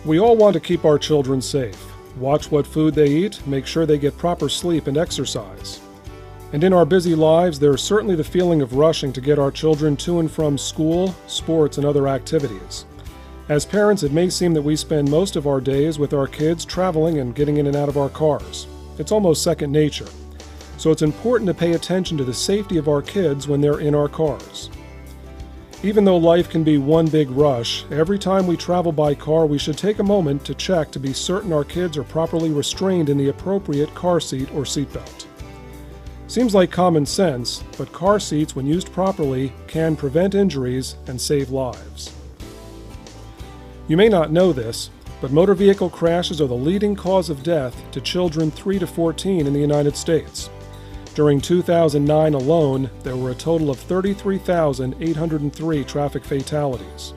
We all want to keep our children safe. Watch what food they eat, make sure they get proper sleep and exercise. And in our busy lives, there's certainly the feeling of rushing to get our children to and from school, sports, and other activities. As parents, it may seem that we spend most of our days with our kids traveling and getting in and out of our cars. It's almost second nature. So it's important to pay attention to the safety of our kids when they're in our cars. Even though life can be one big rush, every time we travel by car, we should take a moment to check to be certain our kids are properly restrained in the appropriate car seat or seatbelt. Seems like common sense, but car seats, when used properly, can prevent injuries and save lives. You may not know this, but motor vehicle crashes are the leading cause of death to children 3 to 14 in the United States. During 2009 alone, there were a total of 33,803 traffic fatalities.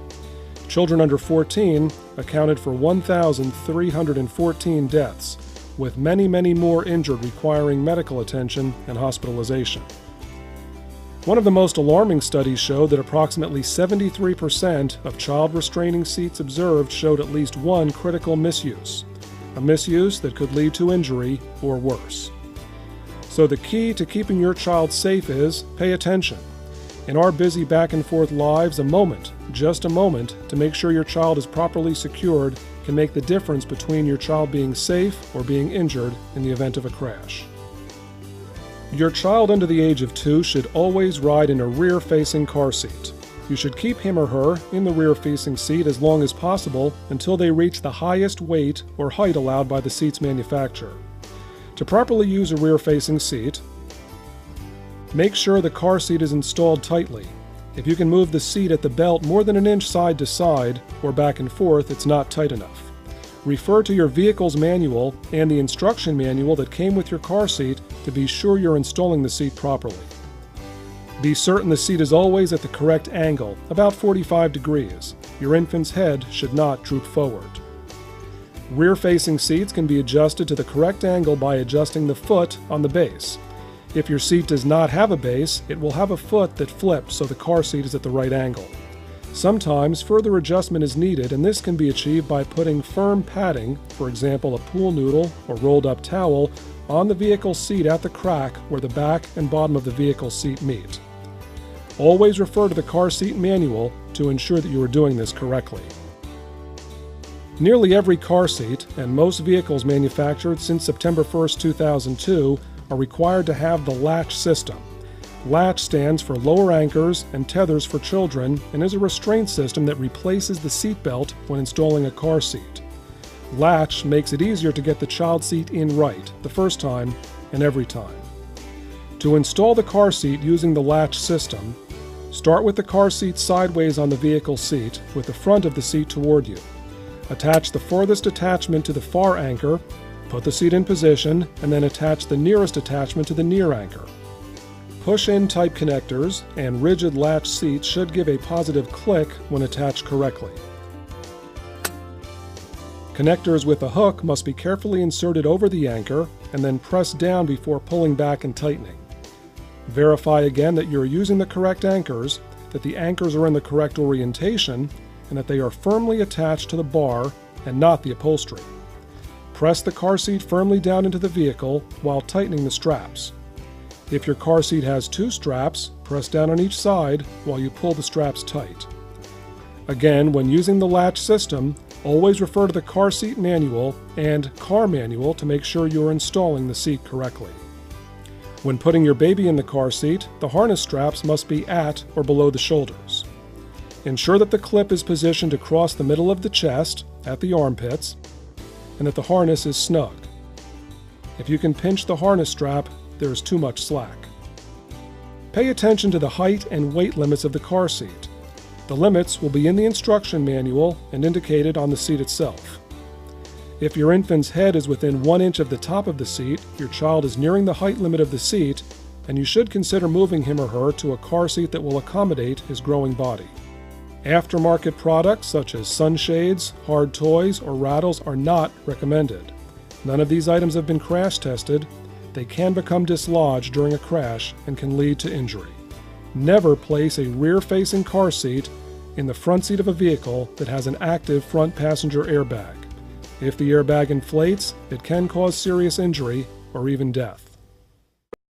Children under 14 accounted for 1,314 deaths, with many, many more injured requiring medical attention and hospitalization. One of the most alarming studies showed that approximately 73% of child restraining seats observed showed at least one critical misuse, a misuse that could lead to injury or worse. So the key to keeping your child safe is pay attention. In our busy back and forth lives, a moment, just a moment, to make sure your child is properly secured can make the difference between your child being safe or being injured in the event of a crash. Your child under the age of 2 should always ride in a rear-facing car seat. You should keep him or her in the rear-facing seat as long as possible until they reach the highest weight or height allowed by the seat's manufacturer. To properly use a rear-facing seat, make sure the car seat is installed tightly. If you can move the seat at the belt more than an inch side to side or back and forth, it's not tight enough. Refer to your vehicle's manual and the instruction manual that came with your car seat to be sure you're installing the seat properly. Be certain the seat is always at the correct angle, about 45 degrees. Your infant's head should not droop forward. Rear-facing seats can be adjusted to the correct angle by adjusting the foot on the base. If your seat does not have a base, it will have a foot that flips so the car seat is at the right angle. Sometimes further adjustment is needed, and this can be achieved by putting firm padding, for example a pool noodle or rolled up towel, on the vehicle seat at the crack where the back and bottom of the vehicle seat meet. Always refer to the car seat manual to ensure that you are doing this correctly. Nearly every car seat, and most vehicles manufactured since September 1, 2002, are required to have the LATCH system. LATCH stands for Lower Anchors and Tethers for Children and is a restraint system that replaces the seat belt when installing a car seat. LATCH makes it easier to get the child seat in right the first time and every time. To install the car seat using the LATCH system, start with the car seat sideways on the vehicle seat with the front of the seat toward you. Attach the farthest attachment to the far anchor, put the seat in position, and then attach the nearest attachment to the near anchor. Push-in type connectors and rigid latch seats should give a positive click when attached correctly. Connectors with a hook must be carefully inserted over the anchor and then pressed down before pulling back and tightening. Verify again that you are using the correct anchors, that the anchors are in the correct orientation, and that they are firmly attached to the bar and not the upholstery. Press the car seat firmly down into the vehicle while tightening the straps. If your car seat has 2 straps, press down on each side while you pull the straps tight. Again, when using the latch system, always refer to the car seat manual and car manual to make sure you are installing the seat correctly. When putting your baby in the car seat, the harness straps must be at or below the shoulders. Ensure that the clip is positioned across the middle of the chest, at the armpits, and that the harness is snug. If you can pinch the harness strap, there is too much slack. Pay attention to the height and weight limits of the car seat. The limits will be in the instruction manual and indicated on the seat itself. If your infant's head is within 1 inch of the top of the seat, your child is nearing the height limit of the seat, and you should consider moving him or her to a car seat that will accommodate his growing body. Aftermarket products such as sunshades, hard toys, or rattles are not recommended. None of these items have been crash tested. They can become dislodged during a crash and can lead to injury. Never place a rear-facing car seat in the front seat of a vehicle that has an active front passenger airbag. If the airbag inflates, it can cause serious injury or even death.